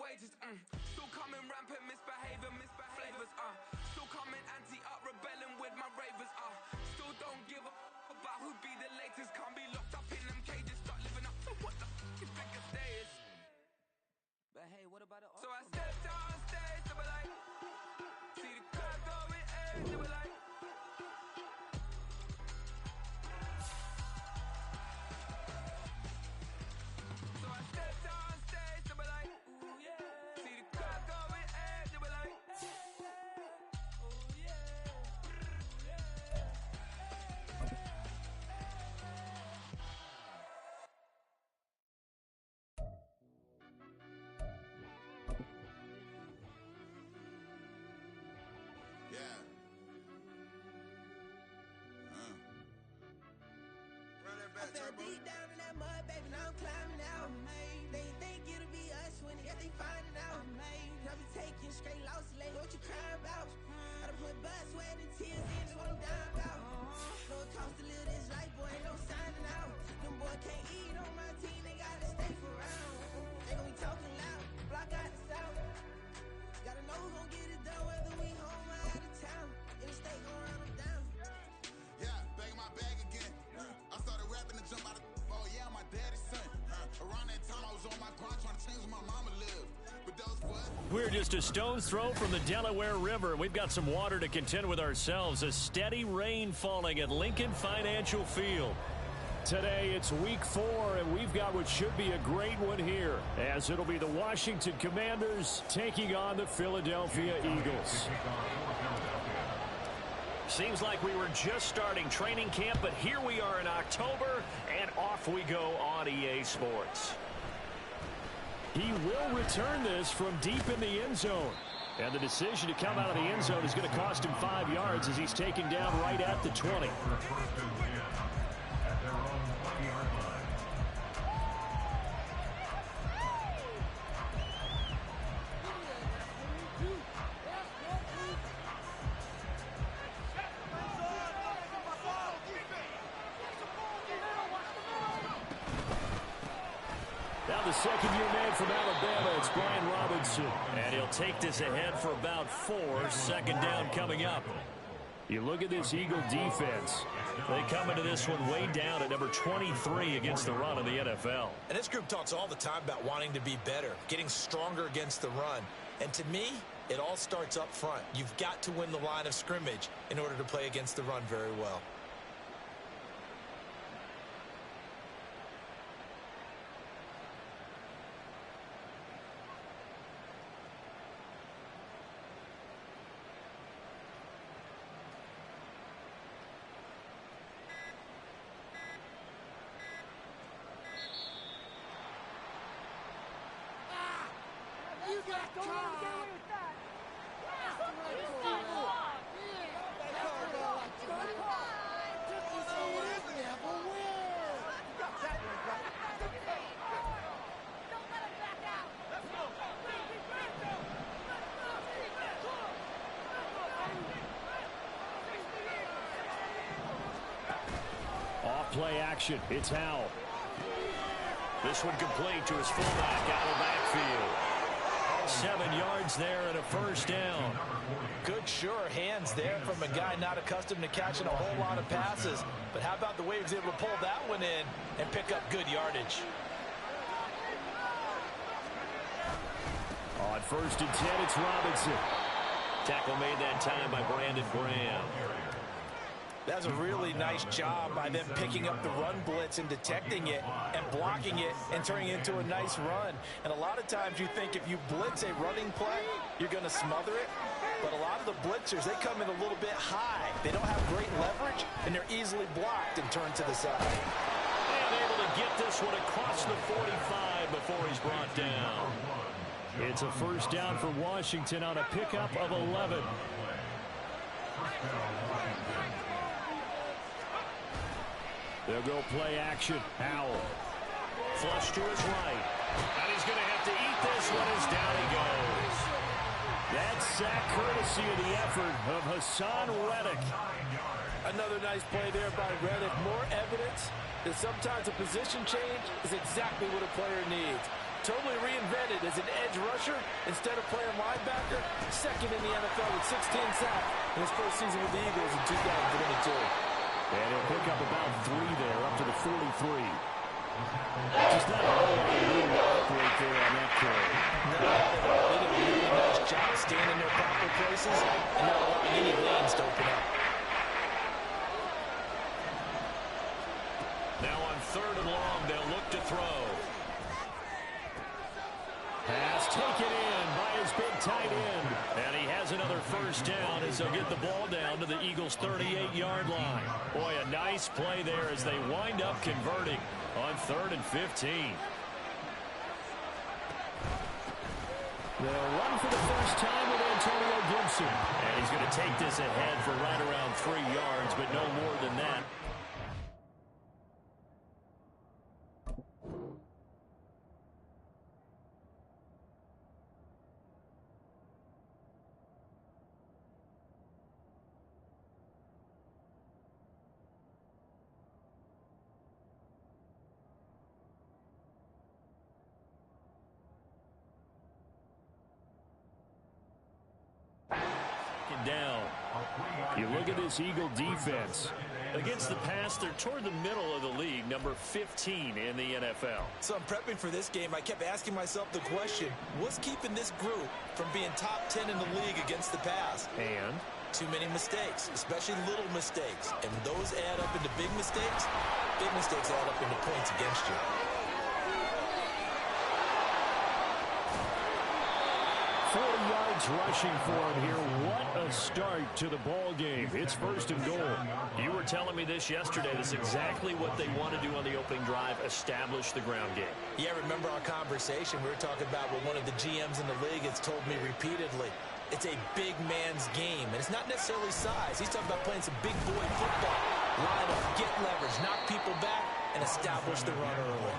wages. Still coming rampant, misbehaving, flavors. Still coming anti-up, rebelling with my ravers. Still don't give a about who be the latest. Can't be locked up in them cages. Start living up to what the you think a stay is. But hey, what about the So I stepped out on stage, they were like, see the crowd going in, they were like. So I stepped out on stage, they were like, ooh yeah. See the crowd going in, they were like, ooh yeah. Yeah. Run that back, I fell deep down in that mud, baby, now I'm climbing out. They think it'll be us when they finding out. I be taking straight losses, like what you crying about? I done put blood, sweat, and tears in, that's what I'm dying about. No, it costs to live this life, boy, ain't no signing out. Them boy can't eat on my team, they gotta stay for round. They gon' be talking loud, block out the south. Gotta know who gon' get it done, whether we home or out of town. In the state gon' run them down. Yeah, bagging my bag again. I started rapping to jump out of oh yeah, my daddy's son. Around that time I was on my grind trying to change where my mama lived. But those what? We're just a stone's throw from the Delaware River. We've got some water to contend with ourselves. A steady rain falling at Lincoln Financial Field. Today it's week 4, and we've got what should be a great one here, as it'll be the Washington Commanders taking on the Philadelphia Eagles. Seems like we were just starting training camp, but here we are in October, and off we go on EA Sports. He will return this from deep in the end zone. And the decision to come out of the end zone is going to cost him 5 yards as he's taken down right at the 20. Now the second-year man from Alabama, it's Brian Robinson. And he'll take this ahead for about 4. Second down coming up. You look at this Eagle defense. They come into this one way down at number 23 against the run in the NFL. And this group talks all the time about wanting to be better, getting stronger against the run. And to me, it all starts up front. You've got to win the line of scrimmage in order to play against the run very well. Play action. It's Howell. This one complete to his fullback out of backfield. 7 yards there and a first down. Good, sure hands there from a guy not accustomed to catching a whole lot of passes. But how about the way he was able to pull that one in and pick up good yardage? On 1st and 10, it's Robinson. Tackle made that time by Brandon Graham. That's a really nice job by them picking up the run blitz and detecting it and blocking it and turning it into a nice run. And a lot of times you think if you blitz a running play, you're going to smother it. But a lot of the blitzers, they come in a little bit high. They don't have great leverage, and they're easily blocked and turned to the side. And able to get this one across the 45 before he's brought down. It's a first down for Washington on a pickup of 11. They'll go play action. Howell. Flush to his right. And he's going to have to eat this one as down he goes. That sack courtesy of the effort of Hassan Reddick. Another nice play there by Reddick. More evidence that sometimes a position change is exactly what a player needs. totally reinvented as an edge rusher instead of playing linebacker. Second in the NFL with 16 sacks in his first season with the Eagles in 2022. And he'll pick up about 3 there, up to the 43. Just not a whole lot of room to operate there on that carry. No, they did a really nice job staying in their proper places and not allowing any lanes to open up. Now on 3rd and long, they'll look to throw. Pass taken in by his big tight end. And he has another first down as they'll get the ball down to the Eagles' 38-yard line. Boy, a nice play there as they wind up converting on 3rd and 15. They'll run for the first time with Antonio Gibson. And he's going to take this ahead for right around 3 yards, but no more than that. Down. You look at this Eagle defense. Against the pass, they're toward the middle of the league, number 15 in the NFL. So I'm prepping for this game. I kept asking myself the question, what's keeping this group from being top 10 in the league against the pass? And? Too many mistakes, especially little mistakes. And when those add up into big mistakes add up into points against you. Rushing for him here. What a start to the ball game. It's 1st and goal. You were telling me this yesterday. That's exactly what they want to do on the opening drive, establish the ground game. Yeah, remember our conversation. We were talking about what one of the GMs in the league has told me repeatedly. It's a big man's game, and it's not necessarily size. He's talking about playing some big boy football. Line up, get leverage, knock people back, and establish the run early.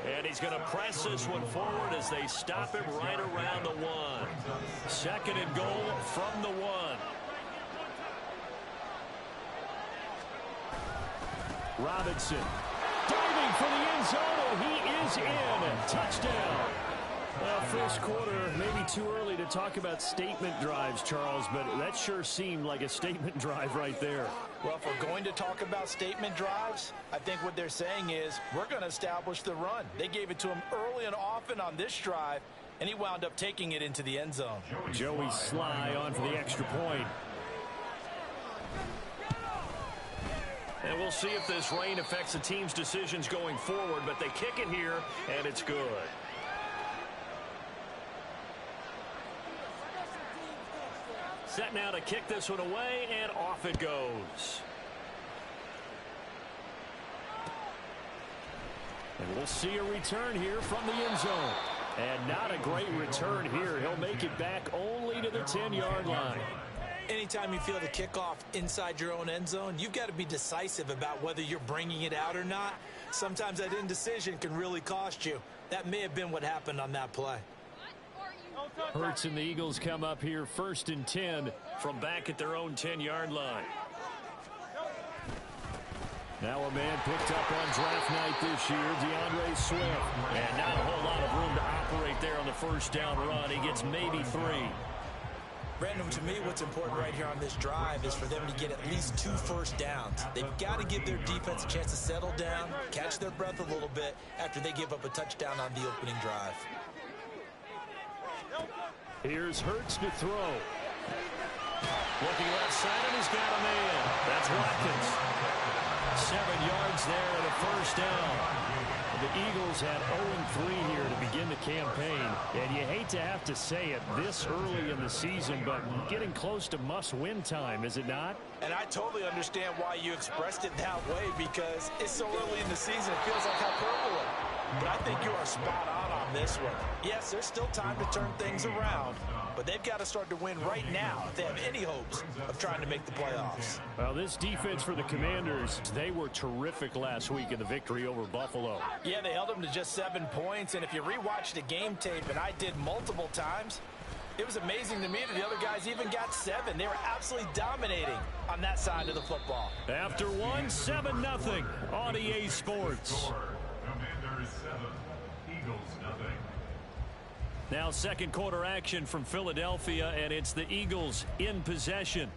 And he's going to press this one forward as they stop him right around the 1. 2nd and goal from the 1. Robinson diving for the end zone, and he is in. Touchdown. Well, first quarter, maybe too early to talk about statement drives, Charles, but that sure seemed like a statement drive right there. Well, if we're going to talk about statement drives, I think what they're saying is we're going to establish the run. They gave it to him early and often on this drive, and he wound up taking it into the end zone. Joey Sly on for the extra point. And we'll see if this rain affects the team's decisions going forward, but they kick it here, and it's good. Set now to kick this one away, and off it goes. And we'll see a return here from the end zone. And not a great return here. He'll make it back only to the 10-yard line. Anytime you feel the kickoff inside your own end zone, you've got to be decisive about whether you're bringing it out or not. Sometimes that indecision can really cost you. That may have been what happened on that play. Hurts and the Eagles come up here 1st and 10 from back at their own 10-yard line. Now a man picked up on draft night this year, DeAndre Swift. And not a whole lot of room to operate there on the first down run. He gets maybe 3. Brandon, to me, what's important right here on this drive is for them to get at least 2 first downs. They've got to give their defense a chance to settle down, catch their breath a little bit after they give up a touchdown on the opening drive. Here's Hurts to throw. Looking left side, and he's got a man. That's Watkins. 7 yards there and a first down. The Eagles had 0-3 here to begin the campaign. And you hate to have to say it this early in the season, but getting close to must-win time, is it not? And I totally understand why you expressed it that way, because it's so early in the season, it feels like hyperbole. But I think you are spot on this one. Yes, there's still time to turn things around, but they've got to start to win right now if they have any hopes of trying to make the playoffs. Well, this defense for the Commanders, they were terrific last week in the victory over Buffalo. Yeah, they held them to just 7 points, and if you rewatch the game tape, and I did multiple times, it was amazing to me that the other guys even got 7. They were absolutely dominating on that side of the football. After 1, 7-0 on EA Sports. Commanders 7, Eagles 0. Now second quarter action from Philadelphia, and it's the Eagles in possession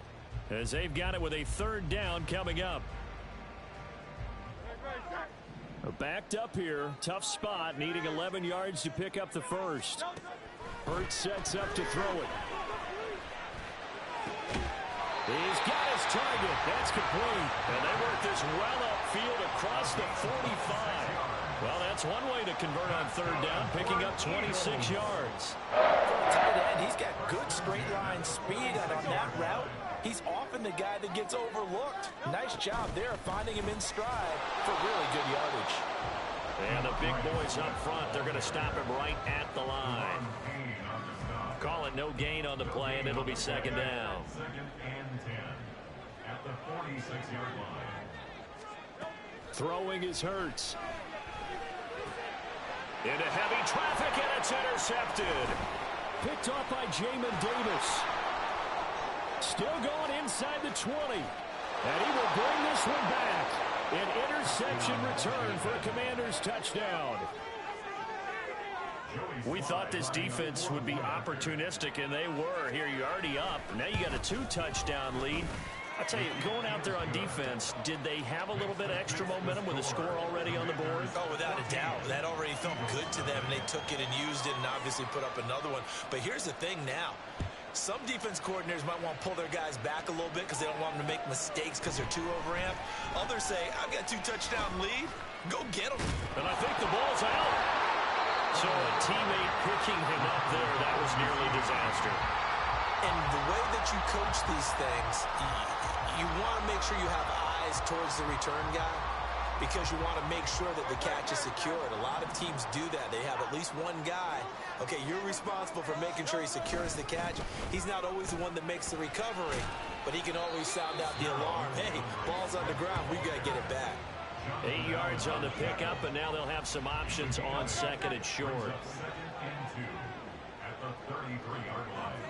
as they've got it with a third down coming up. Backed up here, tough spot, needing 11 yards to pick up the first. Hurts sets up to throw it. He's got his target. That's complete. And they work this well upfield across the 45. Well, that's one way to convert on third down, picking up 26 yards. For a tight end, he's got good straight line speed, and on that route, he's often the guy that gets overlooked. Nice job there finding him in stride for really good yardage. And the big boys up front, they're going to stop him right at the line. Call it no gain on the play, and it'll be second down. Second and 10 at the 46-yard line. Throwing is Hurts. Into heavy traffic, and it's intercepted. Picked off by Jamin Davis. Still going inside the 20. And he will bring this one back. An interception return for a Commanders touchdown. We thought this defense would be opportunistic, and they were. Here, you're already up. Now you got a 2-touchdown lead. I'll tell you, going out there on defense, did they have a little bit of extra momentum with a score already on the board? Oh, without a doubt. That already felt good to them, and they took it and used it and obviously put up another one. But here's the thing now. Some defense coordinators might want to pull their guys back a little bit because they don't want them to make mistakes because they're too overamped. Others say, I've got a 2-touchdown lead. Go get them. And I think the ball's out. So a teammate picking him up there, that was nearly disaster. And the way that you coach these things, you want to make sure you have eyes towards the return guy because you want to make sure that the catch is secured. A lot of teams do that. They have at least one guy. Okay, you're responsible for making sure he secures the catch. He's not always the one that makes the recovery, but he can always sound out the alarm. Hey, ball's on the ground. We got to get it back. 8 yards on the pickup, and now they'll have some options on second and short. Second and 2 at the 33-yard line.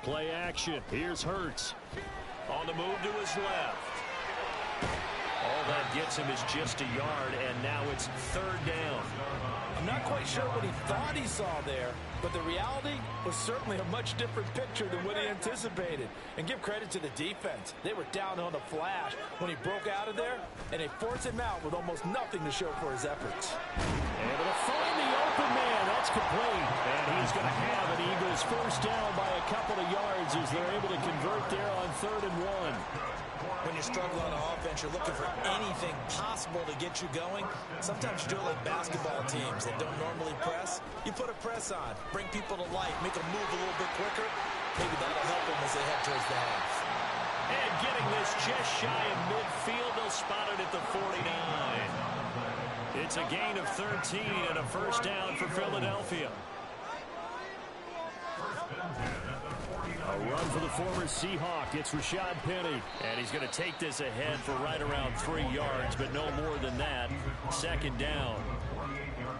Play action. Here's Hurts. On the move to his left. All that gets him is just a yard, and now it's third down. I'm not quite sure what he thought he saw there, but the reality was certainly a much different picture than what he anticipated. And give credit to the defense. They were down on the flash when he broke out of there, and they forced him out with almost nothing to show for his efforts. Able to find the open man. That's complete. And he's going to have an Eagles first down by a couple of yards as they're able to convert there on 3rd and 1. When you struggle on offense, you're looking for anything possible to get you going. Sometimes you do it like basketball teams that don't normally press. You put a press on, bring people to life, make them move a little bit quicker. Maybe that'll help them as they head towards the half. And getting this just shy of midfield, they'll spot it at the 49. It's a gain of 13 and a first down for Philadelphia. A run for the former Seahawk. It's Rashad Penny. And he's going to take this ahead for right around 3 yards, but no more than that. Second down.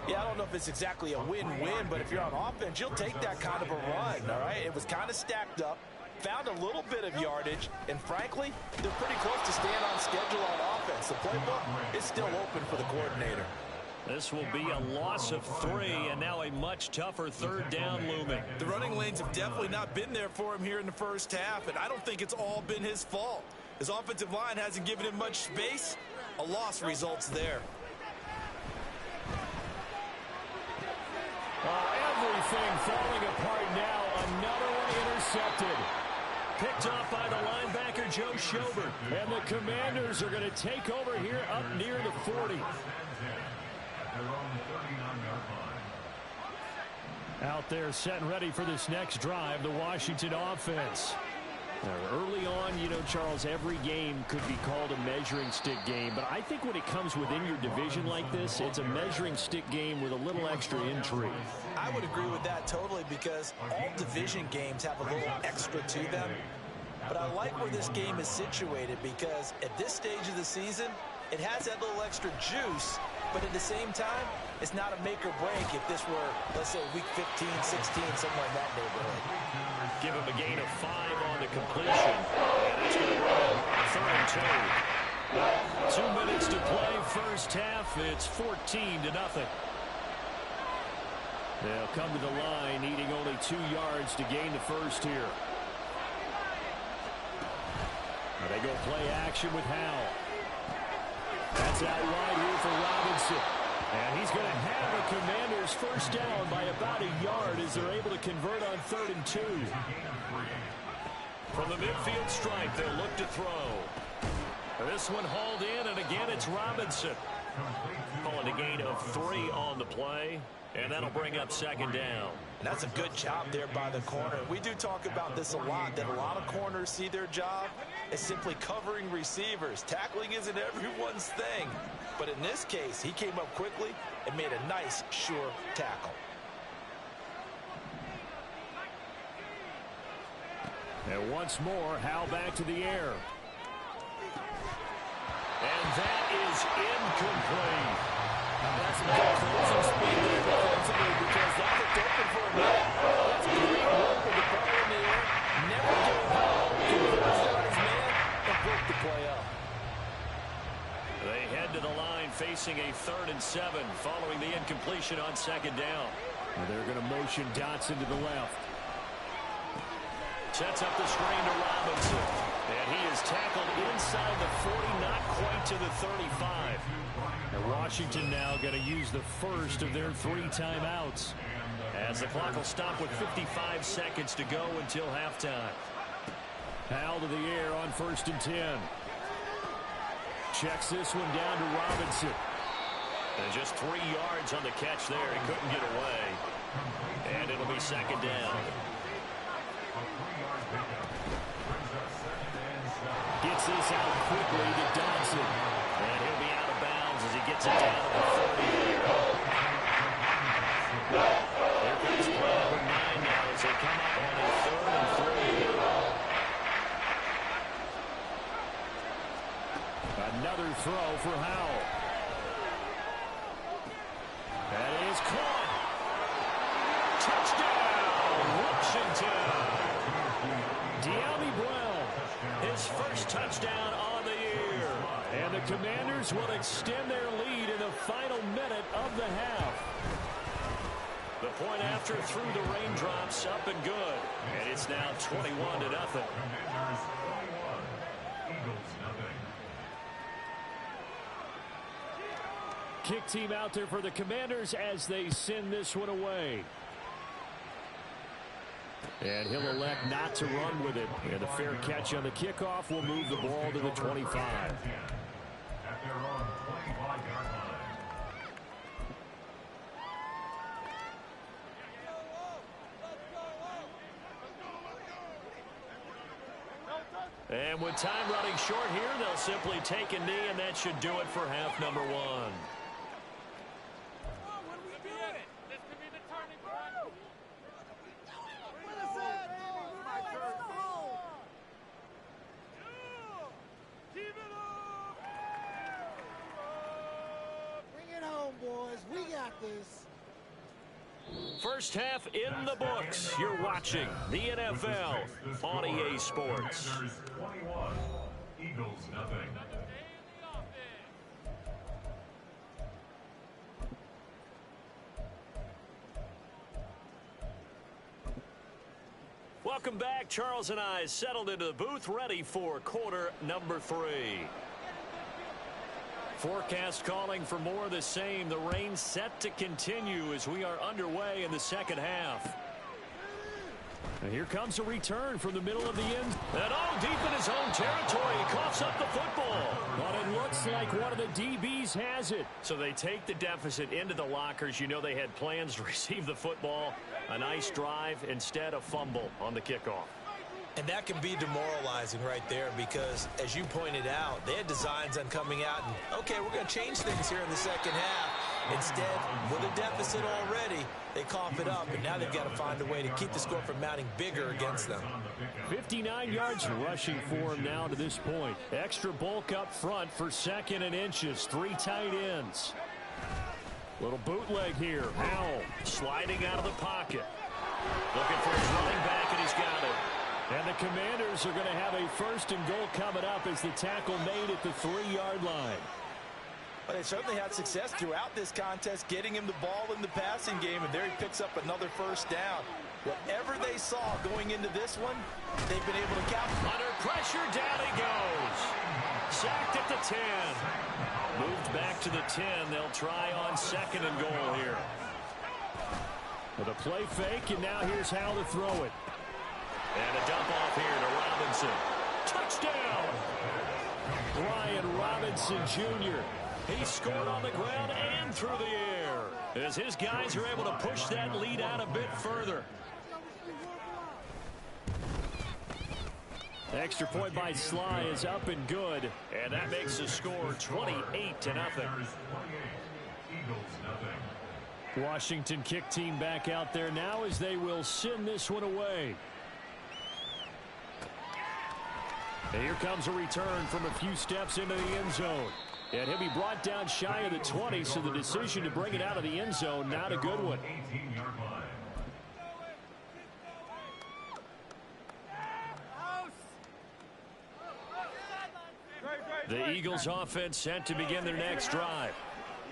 Yeah, I don't know if it's exactly a win-win, but if you're on offense, you'll take that kind of a run, all right? It was kind of stacked up, found a little bit of yardage, and frankly, they're pretty close to staying on schedule on offense. The playbook is still open for the coordinator. This will be a loss of 3, and now a much tougher third down looming. The running lanes have definitely not been there for him here in the first half, and I don't think it's all been his fault. His offensive line hasn't given him much space. A loss results there. Everything falling apart now. Another one intercepted. Picked off by the linebacker, Joe Schobert. And the Commanders are going to take over here up near the 40. Out there set and ready for this next drive, the Washington offense. Now, early on, you know, Charles, every game could be called a measuring stick game. But I think when it comes within your division like this, it's a measuring stick game with a little extra intrigue. I would agree with that totally because all division games have a little extra to them. But I like where this game is situated because at this stage of the season, it has that little extra juice. But at the same time, it's not a make or break if this were, let's say, week 15, 16, somewhere in that neighborhood. Give him a gain of 5 on the completion. And it's going to run 3rd and 2. 2 minutes to play first half. It's 14-0. They'll come to the line needing only 2 yards to gain the first here. Now they go play action with Howell. That's out wide here for Robinson. And he's going to have the Commanders first down by about a yard as they're able to convert on 3rd and 2. From the midfield stripe, they'll look to throw. This one hauled in, and again it's Robinson. Calling a gain of 3 on the play, and that'll bring up 2nd down. And that's a good job there by the corner. We do talk about this a lot, that a lot of corners see their job as simply covering receivers. Tackling isn't everyone's thing. But in this case, he came up quickly and made a nice, sure tackle. And once more, Howell back to the air. And that is incomplete. That's some closing speed there defensively because that looked open for a minute. That's great work with the ball in the air. Never gave up. Converted on his man and broke the play up. They head to the line facing a 3rd and 7 following the incompletion on 2nd down. And they're going to motion Dotson to the left. Sets up the screen to Robinson. And he is tackled inside the 40, not quite to the 35. And Washington now going to use the first of their 3 timeouts, as the clock will stop with 55 seconds to go until halftime. Howell to the air on 1st and 10. Checks this one down to Robinson. And just 3 yards on the catch there. He couldn't get away. And it'll be 2nd down. Gets this out quickly to Dotson. And he'll be out of bounds as he gets it down to the 30 here. There comes play number 9 now as they come up on a 3rd and 3. Another throw for Howell. That is caught. Touchdown, Washington. De'Ami Brown, his first touchdown on the year. And the Commanders will extend their lead in the final minute of the half. The point after through the raindrops, up and good. And it's now 21-0. Commanders 21, Eagles nothing. Kick team out there for the Commanders as they send this one away. And he'll elect not to run with it. And a fair catch on the kickoff will move the ball to the 25. At their own 25-yard line. And with time running short here, they'll simply take a knee, and that should do it for half number 1. First half in the books. You're watching the NFL on EA Sports. Commanders 21, Eagles nothing. Welcome back. Charles and I settled into the booth, ready for quarter number 3. Forecast calling for more of the same. The rain set to continue as we are underway in the second half. And here comes a return from the middle of the end. And deep in his own territory. He coughs up the football. But it looks like one of the DBs has it. So they take the deficit into the lockers. You know they had plans to receive the football. A nice drive, instead a fumble on the kickoff. And that can be demoralizing right there because, as you pointed out, they had designs on coming out and, okay, we're going to change things here in the second half. Instead, with a deficit already, they cough it up, and now they've got to find a way to keep the score from mounting bigger against them. 59 yards rushing for him now to this point. Extra bulk up front for 2nd and inches. 3 tight ends. Little bootleg here. Howell sliding out of the pocket. Looking for his running back, and he's got it. And the Commanders are going to have a 1st and goal coming up as the tackle made at the 3-yard line. But they certainly had success throughout this contest, getting him the ball in the passing game, and there he picks up another 1st down. Whatever they saw going into this one, they've been able to capture. Under pressure, down he goes. Sacked at the 10. Moved back to the 10. They'll try on 2nd and goal here. With a play fake, and now here's how to throw it. And a dump off here to Robinson. Touchdown! Ryan Robinson Jr. He scored on the ground and through the air as his guys are able to push that lead out a bit further. Extra point by Sly is up and good, and that makes the score 28-0. Washington kick team back out there now as they will send this one away. And here comes a return from a few steps into the end zone. And he'll be brought down shy of the 20, so the decision to bring it out of the end zone, not a good one. The Eagles offense set to begin their next drive.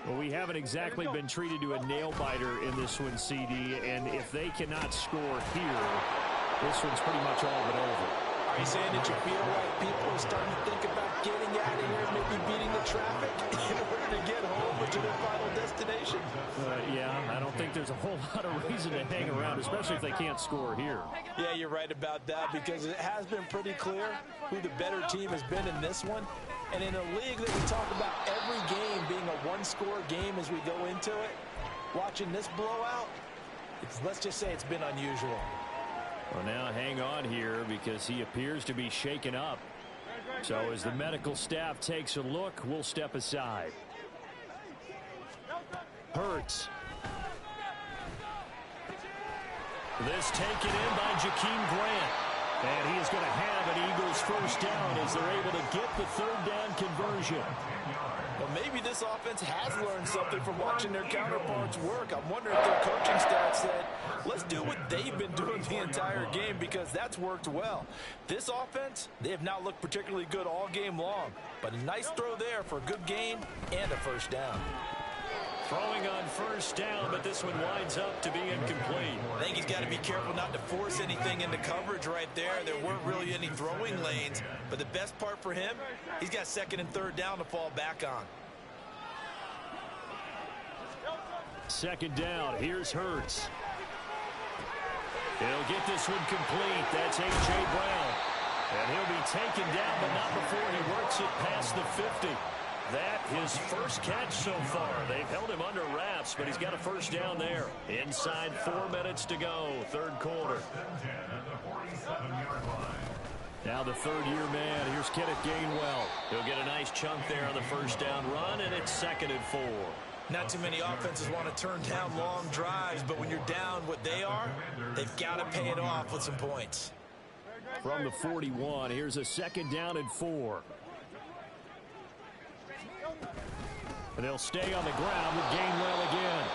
Well, we haven't exactly been treated to a nail-biter in this one, CD, and if they cannot score here, this one's pretty much all but over. Are you saying that you feel like people are starting to think about getting out of here, maybe beating the traffic in order to get home or to their final destination? Yeah, I don't think there's a whole lot of reason to hang around, especially if they can't score here. Yeah, you're right about that, because it has been pretty clear who the better team has been in this one. And in a league that we talk about every game being a one-score game as we go into it, watching this blowout, let's just say it's been unusual. Well, now hang on here because he appears to be shaken up. So as the medical staff takes a look, we'll step aside. Hurts. This taken in by Jakeem Grant. And he is going to have an Eagles 1st down as they're able to get the 3rd down conversion. Well, maybe this offense has learned something from watching their counterparts work. I'm wondering if their coaching staff said, let's do what they've been doing the entire game, because that's worked well. This offense, they have not looked particularly good all game long. But a nice throw there for a good gain and a 1st down. Throwing on 1st down, but this one winds up to be incomplete. I think he's got to be careful not to force anything into coverage right there. There weren't really any throwing lanes, but the best part for him, he's got 2nd and 3rd down to fall back on. 2nd down, here's Hurts. He'll get this one complete. That's A.J. Brown. And he'll be taken down, but not before he works it past the 50. That his 1st catch so far. They've held him under wraps, but he's got a 1st down there. Inside 4 minutes to go, 3rd quarter. Now the 3rd-year man. Here's Kenneth Gainwell. He'll get a nice chunk there on the 1st down run, and it's 2nd and 4. Not too many offenses want to turn down long drives, but when you're down what they are, they've got to pay it off with some points. From the 41, here's a 2nd down and 4. And they'll stay on the ground with Gainwell again.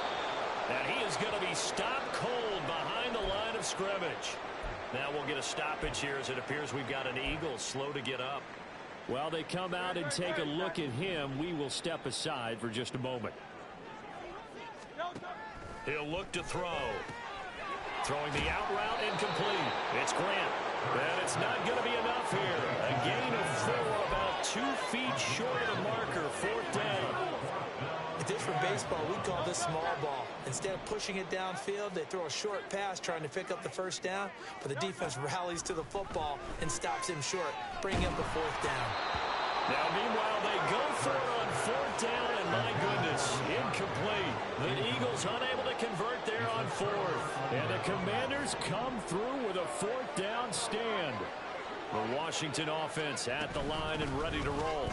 And he is going to be stopped cold behind the line of scrimmage. Now we'll get a stoppage here as it appears we've got an Eagle slow to get up. While they come out and take a look at him, we will step aside for just a moment. He'll look to throw. Throwing the out route incomplete. It's Grant. And it's not going to be enough here. A gain of 4, about 2 feet short of the marker, 4th down. If this were baseball, we'd call this small ball. Instead of pushing it downfield, they throw a short pass trying to pick up the 1st down, but the defense rallies to the football and stops him short, bringing up the 4th down. Now, meanwhile, they go for it on 4th down, and my goodness, incomplete. The Eagles unable to convert there on 4th. And the Commanders come through with a 4th down stand. The Washington offense at the line and ready to roll.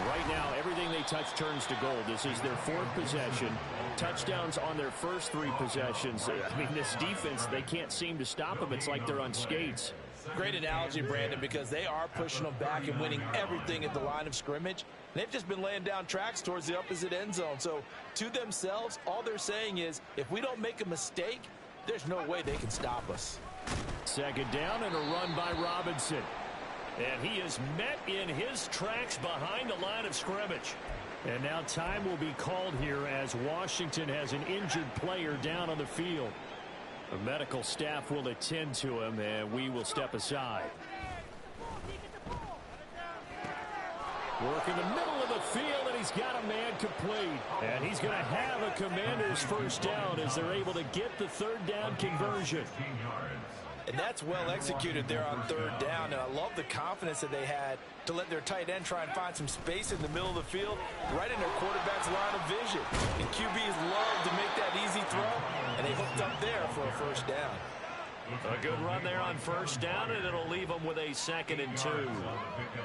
Right now, everything they touch turns to gold. This is their 4th possession. Touchdowns on their first 3 possessions. I mean, this defense, they can't seem to stop them. It's like they're on skates. Great analogy, Brandon, because they are pushing them back and winning everything at the line of scrimmage. They've just been laying down tracks towards the opposite end zone. So, to themselves, all they're saying is, if we don't make a mistake, there's no way they can stop us. Second down and a run by Robinson. And he is met in his tracks behind the line of scrimmage. And now time will be called here as Washington has an injured player down on the field. The medical staff will attend to him, and we will step aside. Work in the middle of the field, and he's got a man complete. And he's going to have a Commanders first down as they're able to get the third down conversion. And that's well executed there on third down. And I love the confidence that they had to let their tight end try and find some space in the middle of the field, right in their quarterback's line of vision. And QBs love to make that easy throw, and they hooked up there for a first down. A good run there on first down, and it'll leave them with a 2nd and 2.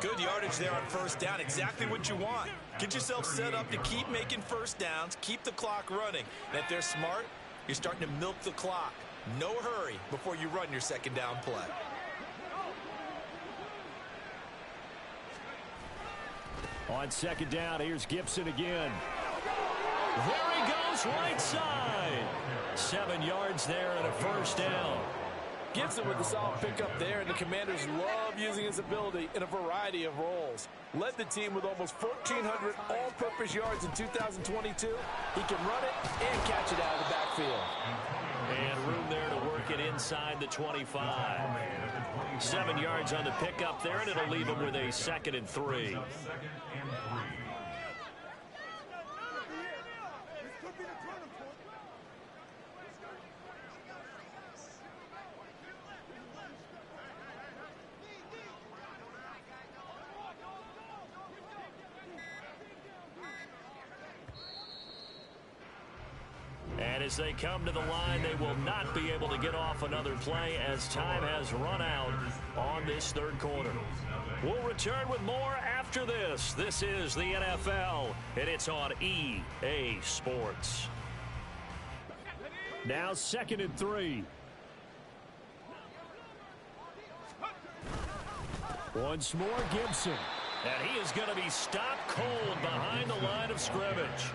Good yardage there on first down. Exactly what you want. Get yourself set up to keep making first downs, keep the clock running. And if they're smart, you're starting to milk the clock. No hurry before you run your second down play. On second down, here's Gibson again. There he goes, right side. 7 yards there and a first down. Gibson with the solid pickup there, and the Commanders love using his ability in a variety of roles. Led the team with almost 1,400 all-purpose yards in 2022. He can run it and catch it out of the backfield. And room there to work it inside the 25. 7 yards on the pickup there, and it'll leave him with a 2nd and 3. And as they come to the line, they will not be able to get off another play as time has run out on this third quarter. We'll return with more after this. This is the NFL, and it's on EA Sports. Now 2nd and 3. Once more, Gibson. And he is going to be stopped cold behind the line of scrimmage.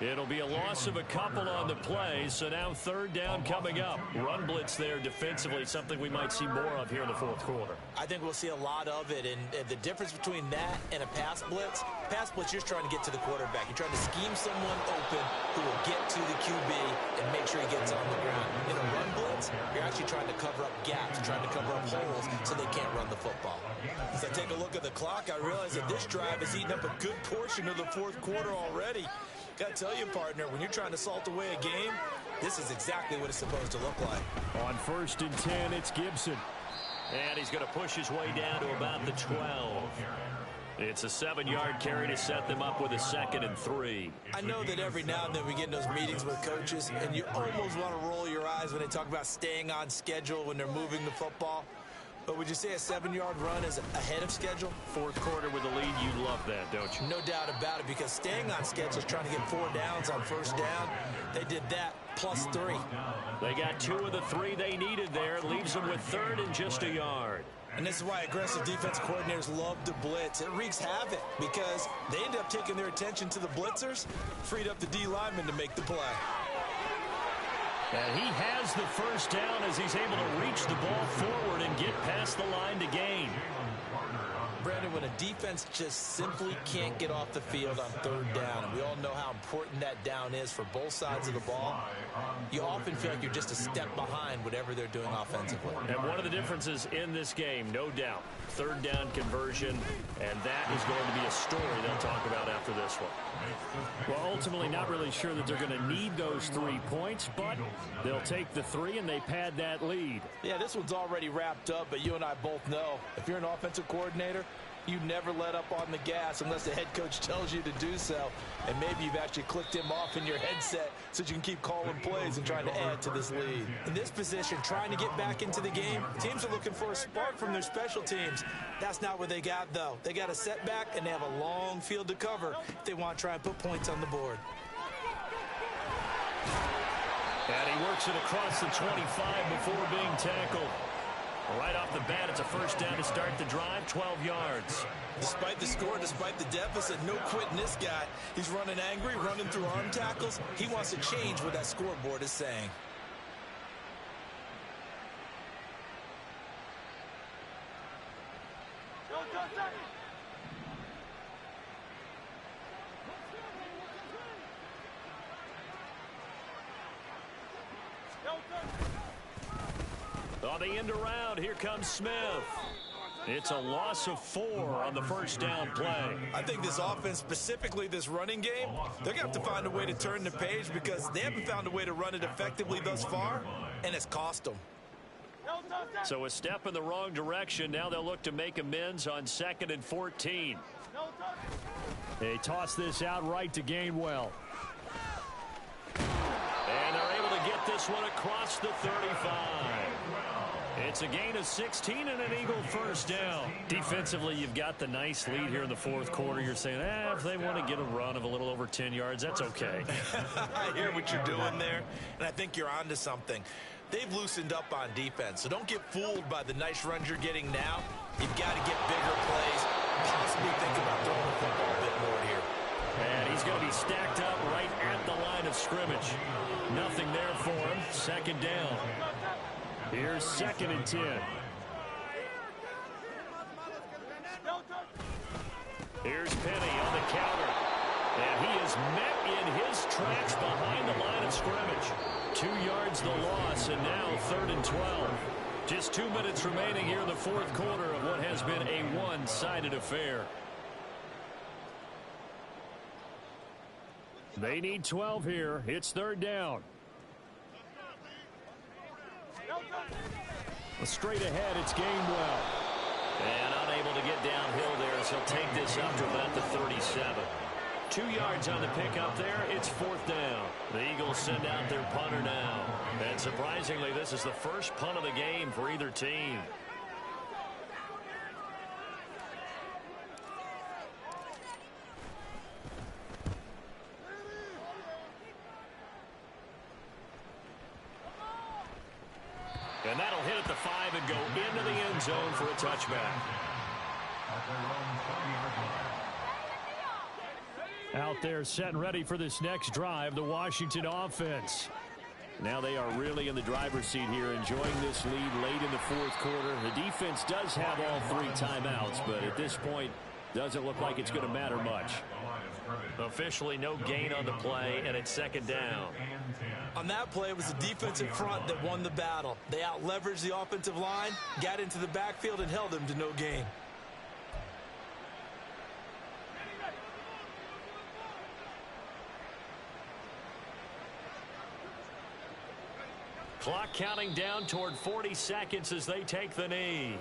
It'll be a loss of a couple on the play, so now third down coming up. Run blitz there defensively, something we might see more of here in the fourth quarter. I think we'll see a lot of it, and the difference between that and a pass blitz, you're trying to get to the quarterback. You're trying to scheme someone open who will get to the QB and make sure he gets on the ground. In a run blitz, you're actually trying to cover up gaps, trying to cover up holes so they can't run the football. As I take a look at the clock, I realize that this drive has eaten up a good portion of the fourth quarter already. Got to tell you, partner, when you're trying to salt away a game, this is exactly what it's supposed to look like. On 1st and 10, it's Gibson. And he's going to push his way down to about the 12. It's a 7-yard carry to set them up with a 2nd and 3. I know that every now and then we get in those meetings with coaches, and you almost want to roll your eyes when they talk about staying on schedule when they're moving the football. But would you say a 7-yard run is ahead of schedule? Fourth quarter with the lead, you love that, don't you? No doubt about it, because staying on schedule is trying to get 4 downs on first down. They did that plus 3. They got 2 of the 3 they needed there. It leaves them with 3rd and just a yard. And this is why aggressive defense coordinators love to blitz. It wreaks havoc because they end up taking their attention to the blitzers, freed up the D lineman to make the play. And he has the first down as he's able to reach the ball forward and get past the line to gain. Brandon, when a defense just simply can't get off the field on third down, and we all know how important that down is for both sides of the ball, you often feel like you're just a step behind whatever they're doing offensively. And one of the differences in this game, no doubt, third down conversion, and that is going to be a story they'll talk about after this one. Well, ultimately not really sure that they're going to need those 3 points, but they'll take the 3 and they pad that lead. Yeah, this one's already wrapped up, but you and I both know if you're an offensive coordinator, you never let up on the gas unless the head coach tells you to do so. And maybe you've actually clicked him off in your headset so you can keep calling plays and trying to add to this lead. In this position, trying to get back into the game, teams are looking for a spark from their special teams. That's not what they got, though. They got a setback, and they have a long field to cover if they want to try and put points on the board. And he works it across the 25 before being tackled. Right off the bat, it's a first down to start the drive, 12 yards. Despite the score, despite the deficit, no quitting this guy. He's running angry, running through arm tackles. He wants to change what that scoreboard is saying. On the end around, here comes Smith. It's a loss of 4 on the first down play. I think this offense, specifically this running game, they're going to have to find a way to turn the page because they haven't found a way to run it effectively thus far, and it's cost them. So a step in the wrong direction. Now they'll look to make amends on 2nd and 14. They toss this out right to Gainwell. And they're able to get this one across the 35. It's a gain of 16 and an Eagle first down. Defensively, you've got the nice lead here in the fourth quarter. You're saying, if they want to get a run of a little over 10 yards, that's okay. I hear what you're doing there, and I think you're onto something. They've loosened up on defense, so don't get fooled by the nice runs you're getting now. You've got to get bigger plays, possibly think about throwing the football a bit more here. And he's going to be stacked up right at the line of scrimmage. Nothing there for him. Second down. Here's 2nd and 10. Here's Penny on the counter. And he is met in his tracks behind the line of scrimmage. 2 yards the loss, and now 3rd and 12. Just 2 minutes remaining here in the fourth quarter of what has been a one-sided affair. They need 12 here. It's 3rd down. Straight ahead, it's Gainwell. And unable to get downhill there, so he'll take this up to about the 37. 2 yards on the pickup there. It's 4th down. The Eagles send out their punter now. And surprisingly, this is the first punt of the game for either team. And that'll hit at the 5 and go into the end zone for a touchback. Out there set and ready for this next drive, the Washington offense. Now they are really in the driver's seat here, enjoying this lead late in the fourth quarter. The defense does have all 3 timeouts, but at this point, doesn't look like it's going to matter much. Officially no gain on the play, and it's 2nd down. On that play, it was the defensive front that won the battle. They out-leveraged the offensive line, got into the backfield, and held them to no gain. Clock counting down toward 40 seconds as they take the knee.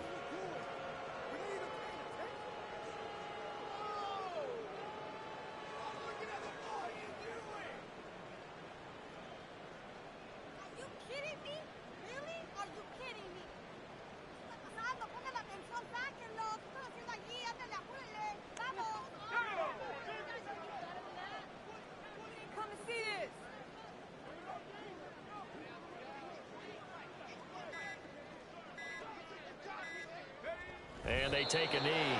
And they take a knee.